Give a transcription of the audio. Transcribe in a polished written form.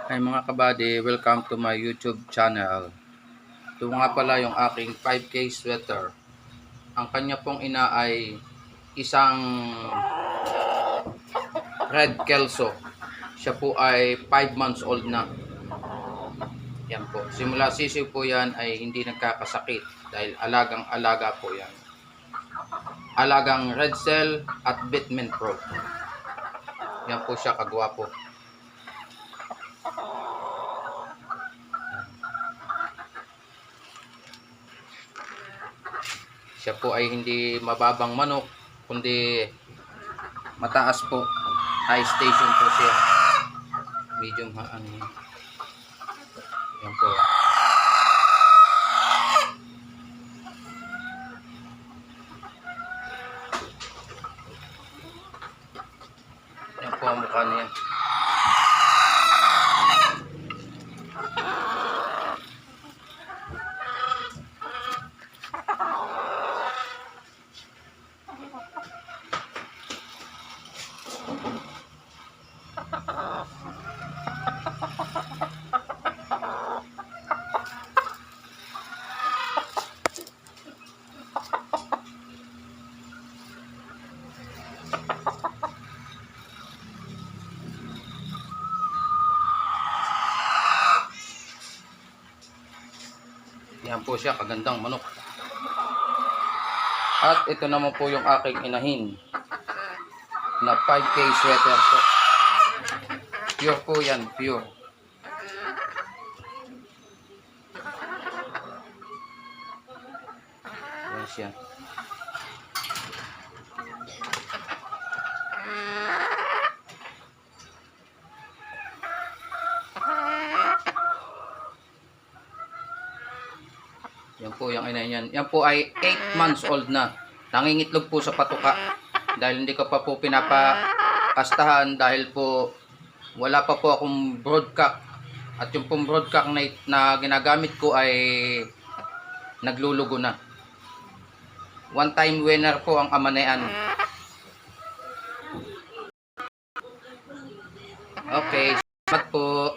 Hi mga kabady, welcome to my YouTube channel. Ito nga pala yung aking 5K sweater. Ang kanya pong ina ay isang red kelso. Siya po ay 5 months old na. Yan po. Simula sisiw po yan ay hindi nagkakasakit dahil alagang-alaga po yan. Alagang red cell at Bitmin Pro. Yan po siya kagwapo. Siya po ay hindi mababang manok, kundi mataas po. High station po siya. Medium ano. Yan po. Yan po ang mukha niya. Yan po siya, kagandang manok. At ito naman po yung aking inahin na 5K sweater po. Pure po yan, pure. Yan siya. Yan po yung ina niyan. Yan po ay 8 months old na. Nangingitlog po sa patuka. Dahil hindi ko pa po pinapakastahan dahil po wala pa po akong broodcock. At yung pong broodcock na ginagamit ko ay naglulugo na. One time winner po ang ama na yan. Okay, salamat po.